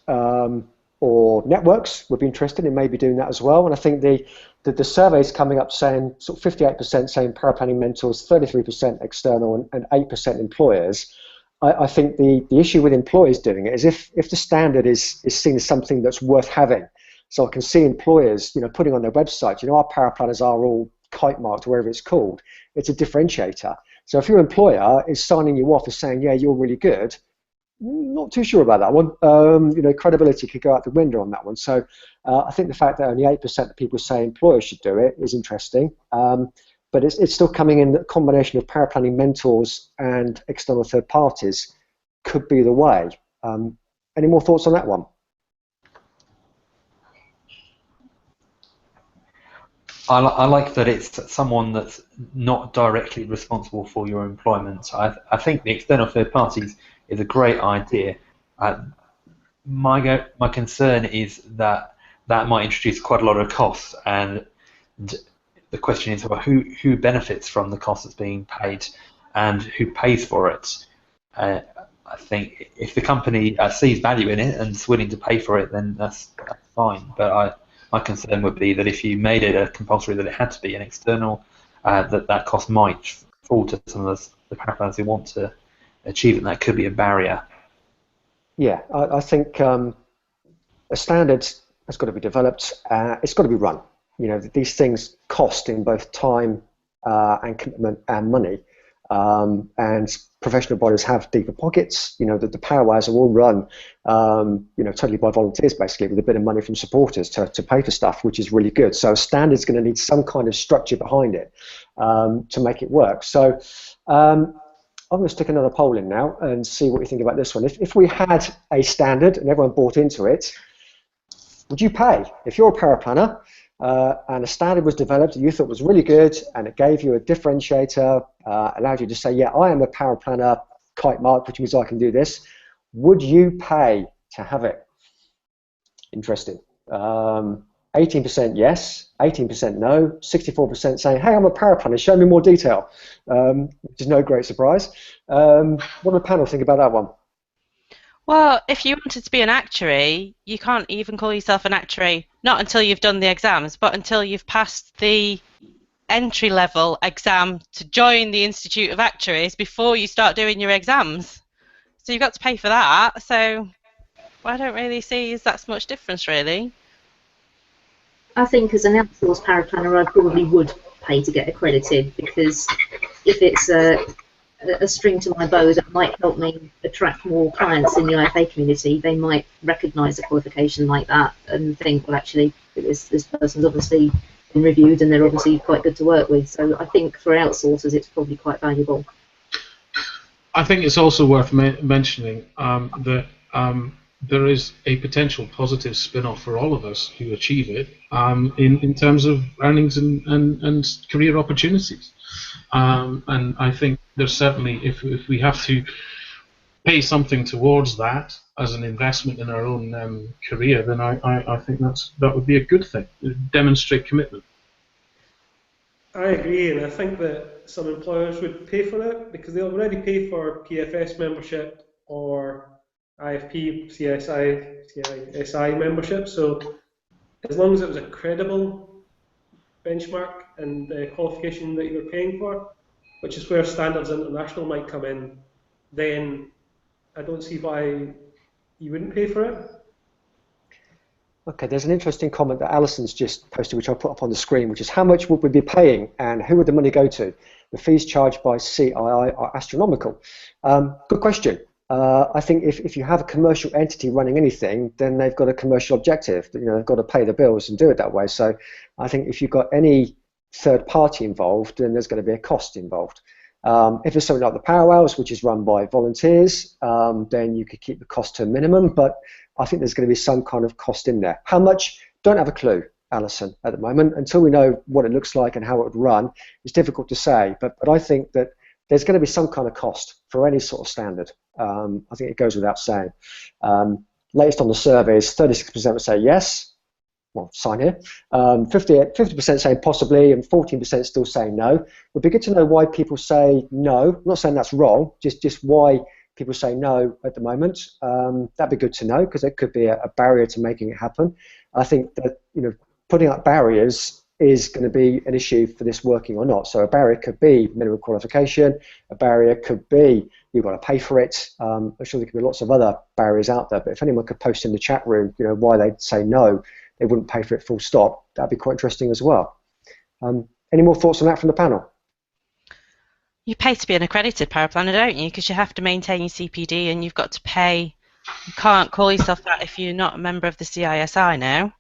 or networks would be interested in maybe doing that as well. And I think the survey's coming up saying sort of 58% saying paraplanning mentors, 33% external, and 8% employers. I think the issue with employers doing it is if the standard is seen as something that's worth having. So I can see employers, you know, putting on their website, you know, our paraplanners are all kite marked, wherever it's called. It's a differentiator. So if your employer is signing you off as saying, yeah, you're really good, not too sure about that one. You know, credibility could go out the window on that one. So I think the fact that only 8% of people say employers should do it is interesting. But it's still coming in, the combination of paraplanning mentors and external third parties could be the way. Any more thoughts on that one? I like that it's someone that's not directly responsible for your employment. I think the external third parties is a great idea. My concern is that might introduce quite a lot of costs, and the question is, well, who benefits from the cost that's being paid, and who pays for it? I think if the company sees value in it and is willing to pay for it, then that's fine. But my concern would be that if you made it a compulsory that it had to be an external that cost might fall to some of the paraplanners who want to achieve it, and that could be a barrier. Yeah, I think a standard has got to be developed. It's got to be run. You know, these things cost in both time and commitment and money. And professional bodies have deeper pockets. You know, the powwows are all run, you know, totally by volunteers, basically, with a bit of money from supporters to pay for stuff, which is really good. So a standard's going to need some kind of structure behind it to make it work. So I'm going to stick another poll in now and see what you think about this one. If we had a standard and everyone bought into it, would you pay? If you're a paraplanner and a standard was developed that you thought was really good and it gave you a differentiator, allowed you to say, yeah, I am a paraplanner kite mark, which means I can do this, would you pay to have it? Interesting. 18% yes, 18% no, 64% saying, hey, I'm a paraplanner, show me more detail, which is no great surprise. What do the panel think about that one? Well, if you wanted to be an actuary, you can't even call yourself an actuary, not until you've done the exams, but until you've passed the entry-level exam to join the Institute of Actuaries before you start doing your exams. So you've got to pay for that, so I don't really see that's much difference, really. I think as an outsourced paraplanner, I probably would pay to get accredited, because if it's a string to my bow that might help me attract more clients in the IFA community, they might recognise a qualification like that and think, well, actually, this person's obviously been reviewed and they're obviously quite good to work with. So I think for outsourcers, it's probably quite valuable. I think it's also worth mentioning that there is a potential positive spin-off for all of us who achieve it in terms of earnings and career opportunities. And I think there's certainly, if we have to pay something towards that as an investment in our own career, then I think that would be a good thing. Demonstrate commitment. I agree, and I think that some employers would pay for it because they already pay for PFS membership or IFP, CSI membership. So as long as it was a credible benchmark and qualification that you're paying for, which is where Standards International might come in, then I don't see why you wouldn't pay for it. Okay, there's an interesting comment that Alison's just posted, which I'll put up on the screen, which is how much would we be paying and who would the money go to? The fees charged by CII are astronomical. Good question. I think if you have a commercial entity running anything, then they've got a commercial objective. You know, they've got to pay the bills and do it that way. So I think if you've got any third party involved, then there's going to be a cost involved. If it's something like the powwows, which is run by volunteers, then you could keep the cost to a minimum, but I think there's going to be some kind of cost in there. How much? Don't have a clue, Alison, at the moment. Until we know what it looks like and how it would run, it's difficult to say, but I think that there's going to be some kind of cost for any sort of standard. I think it goes without saying. Latest on the surveys, 36% would say yes. Well, sign here. 50% saying possibly, and 14% still saying no. It would be good to know why people say no. I'm not saying that's wrong, just why people say no at the moment. That'd be good to know, because it could be a barrier to making it happen. I think that, you know, putting up barriers is going to be an issue for this working or not. So a barrier could be minimum qualification. A barrier could be you've got to pay for it. I'm sure there could be lots of other barriers out there. But if anyone could post in the chat room, you know, why they'd say no, they wouldn't pay for it full stop, that'd be quite interesting as well. Any more thoughts on that from the panel? You pay to be an accredited paraplanner, don't you? Because you have to maintain your CPD and you've got to pay. You can't call yourself that if you're not a member of the CISI now,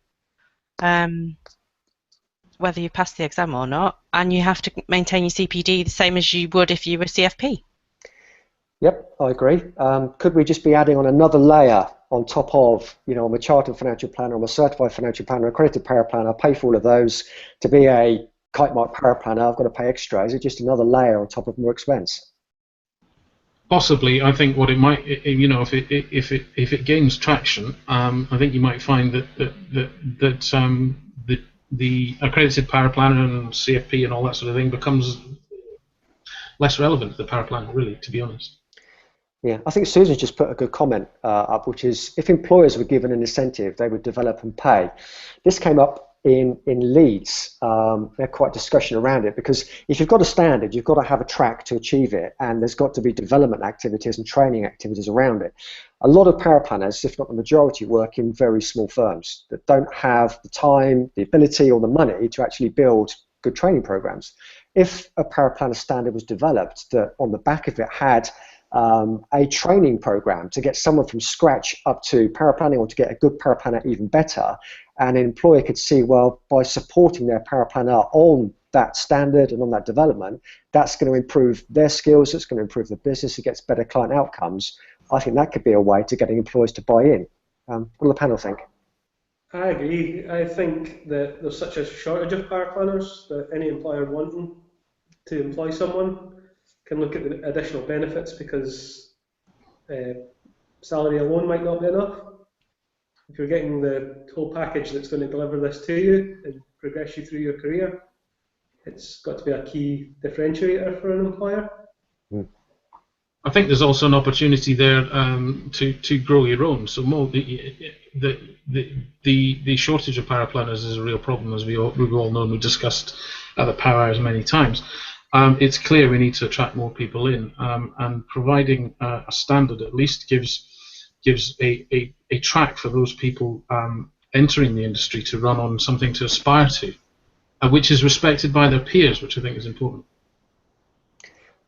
whether you pass the exam or not. And you have to maintain your CPD the same as you would if you were CFP. Yep, I agree. Could we just be adding on another layer on top of, you know, I'm a chartered financial planner, I'm a certified financial planner, accredited paraplanner, I pay for all of those. To be a kite mark paraplanner, I've got to pay extra. Is it just another layer on top of more expense? Possibly. I think what it might, you know, if it gains traction, I think you might find that the accredited paraplanner and CFP and all that sort of thing becomes less relevant to the paraplanner, really, to be honest. Yeah, I think Susan's just put a good comment up, which is if employers were given an incentive, they would develop and pay. This came up in Leeds, they're quite discussion around it, because if you've got a standard, you've got to have a track to achieve it, and there's got to be development activities and training activities around it. A lot of paraplanners, if not the majority, work in very small firms that don't have the time, the ability, or the money to actually build good training programs. If a paraplanner standard was developed that on the back of it had a training program to get someone from scratch up to paraplanning, or to get a good paraplanner even better, and an employer could see, well, by supporting their paraplanner on that standard and on that development, that's going to improve their skills, it's going to improve the business, it gets better client outcomes. I think that could be a way to getting employers to buy in. What do the panel think? I agree. I think that there's such a shortage of paraplanners that any employer wanting to employ someone can look at the additional benefits, because salary alone might not be enough. If you're getting the whole package that's going to deliver this to you and progress you through your career, it's got to be a key differentiator for an employer. I think there's also an opportunity there to grow your own. So more the shortage of paraplanners is a real problem, as we all know, and we discussed at the Powwows many times. It's clear we need to attract more people in, and providing a standard at least gives a track for those people entering the industry to run on, something to aspire to, which is respected by their peers, which I think is important.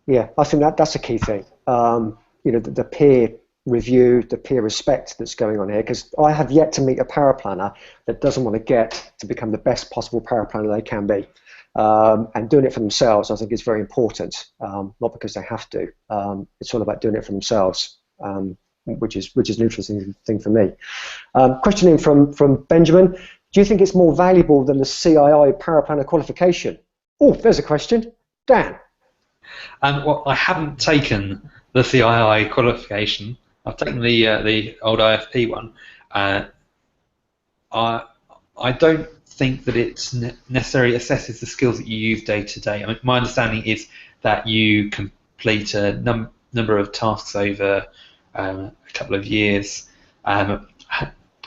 Yeah, I think that's a key thing. You know, the peer review, the peer respect that's going on here, because I have yet to meet a paraplanner that doesn't want to get to become the best possible paraplanner they can be. And doing it for themselves, I think, is very important, not because they have to. It's all about doing it for themselves, which is an interesting thing for me. Question in from Benjamin: do you think it's more valuable than the CII paraplanner qualification? Oh, there's a question. Dan. Well, I haven't taken the CII qualification. I've taken the old IFP one. I don't think that it necessarily assesses the skills that you use day to day. I mean, my understanding is that you complete a number of tasks over a couple of years. To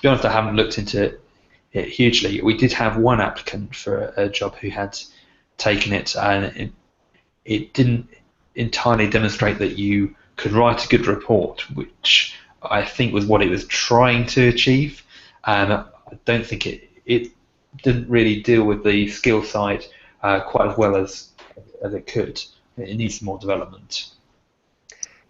be honest, I haven't looked into it hugely. We did have one applicant for a job who had taken it, and it didn't entirely demonstrate that you could write a good report, which I think was what it was trying to achieve. I don't think it didn't really deal with the skill side quite as well as it could. It needs more development.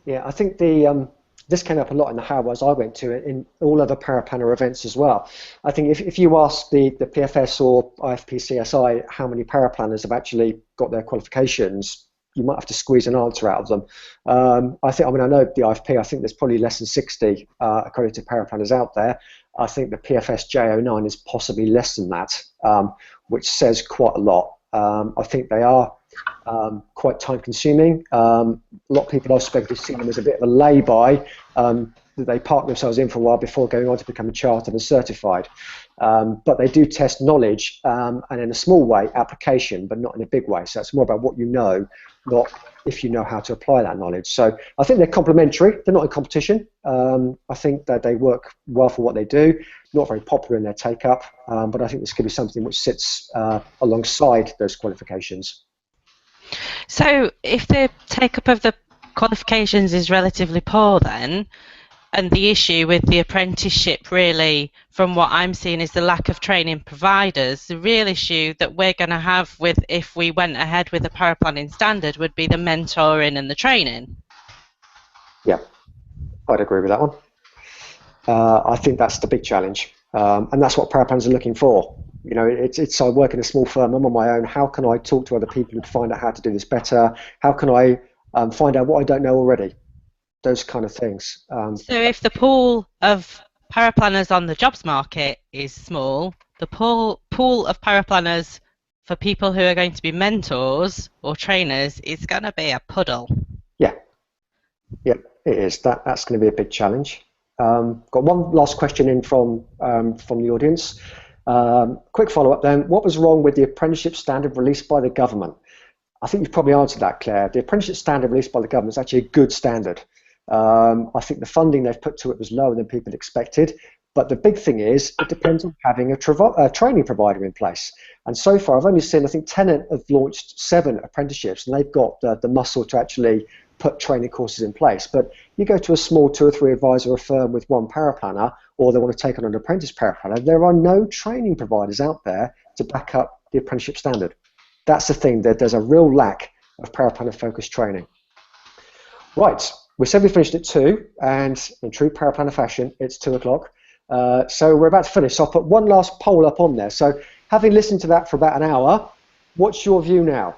Yeah, I think this came up a lot in the Howwows I went to, in all other paraplanner events as well. I think if you ask the PFS or IFP CSI how many paraplanners have actually got their qualifications, you might have to squeeze an answer out of them. I know the IFP, I think there's probably less than 60 accredited paraplanners out there. I think the PFS J09 is possibly less than that, which says quite a lot. I think they are quite time consuming. A lot of people I've spoken to see them as a bit of a lay-by, that they park themselves in for a while before going on to become chartered and certified. But they do test knowledge, and in a small way application, but not in a big way. So it's more about what you know, not if you know how to apply that knowledge. So I think they're complementary. They're not in competition. I think that they work well for what they do. Not very popular in their take-up, but I think this could be something which sits alongside those qualifications. So if the take-up of the qualifications is relatively poor then, and the issue with the apprenticeship really, from what I'm seeing, is the lack of training providers, the real issue that we're going to have with if we went ahead with a paraplanning standard would be the mentoring and the training. Yeah, I'd agree with that one. I think that's the big challenge, and that's what paraplanners are looking for. You know, it's I work in a small firm, I'm on my own. How can I talk to other people and find out how to do this better? How can I find out what I don't know already? Those kind of things. So if the pool of paraplanners on the jobs market is small, the pool of paraplanners for people who are going to be mentors or trainers is going to be a puddle. Yeah, it is. That's going to be a big challenge. Got one last question in from the audience. Quick follow-up then. What was wrong with the apprenticeship standard released by the government? I think you've probably answered that, Claire. The apprenticeship standard released by the government is actually a good standard. I think the funding they've put to it was lower than people expected, But the big thing is, it depends on having a training provider in place. And so far, I've only seen, I think, Tenet have launched 7 apprenticeships, and they've got the muscle to actually put training courses in place. But you go to a small 2 or 3 advisor firm with 1 paraplanner, or they want to take on an apprentice paraplanner, there are no training providers out there to back up the apprenticeship standard. That's the thing, that there's a real lack of paraplanner-focused training. Right, we said we finished at 2, and in true paraplanner fashion, it's 2 o'clock. So we're about to finish. So I'll put one last poll up on there. So having listened to that for about an hour, what's your view now?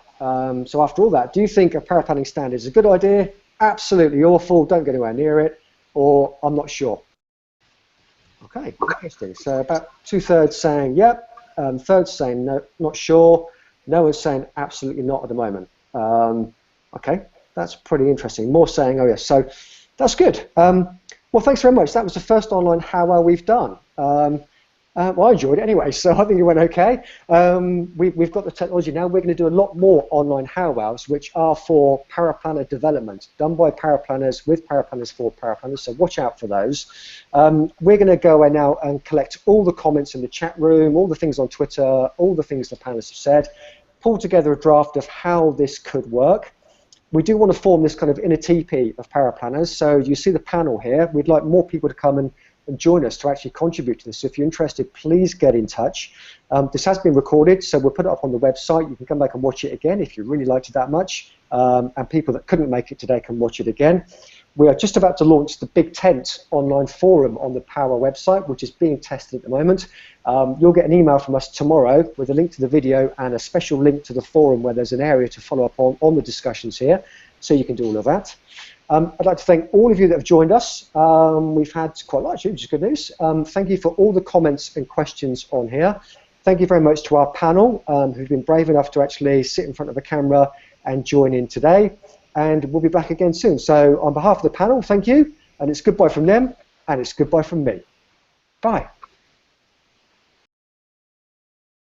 So after all that, do you think a paraplanning standard is a good idea, absolutely awful, don't go anywhere near it, or I'm not sure? Okay, interesting. So about 2/3 saying yep, 1/3 saying no, not sure, no one's saying absolutely not at the moment. Okay, that's pretty interesting. More saying oh yes, so that's good. Well, thanks very much. That was the first online Howwow we've done. Well, I enjoyed it anyway, so I think it went okay. We've got the technology now. We're going to do a lot more online Howwows, which are for paraplanner development, done by paraplanners, with paraplanners, for paraplanners, so watch out for those. We're going to go away now and collect all the comments in the chat room, all the things on Twitter, all the things the panelists have said, pull together a draft of how this could work. We do want to form this kind of inner teepee of paraplanners, so you see the panel here. We'd like more people to come and join us to actually contribute to this. So if you're interested, please get in touch. This has been recorded, so we'll put it up on the website. You can come back and watch it again if you really liked it that much, and people that couldn't make it today can watch it again. We are just about to launch the Big Tent online forum on the Power website, which is being tested at the moment. You'll get an email from us tomorrow with a link to the video and a special link to the forum where there's an area to follow up on the discussions here, so you can do all of that. I'd like to thank all of you that have joined us. We've had quite a lot, which is good news. Thank you for all the comments and questions on here. Thank you very much to our panel who've been brave enough to actually sit in front of a camera and join in today. And we'll be back again soon. So on behalf of the panel, thank you. And it's goodbye from them, and it's goodbye from me. Bye.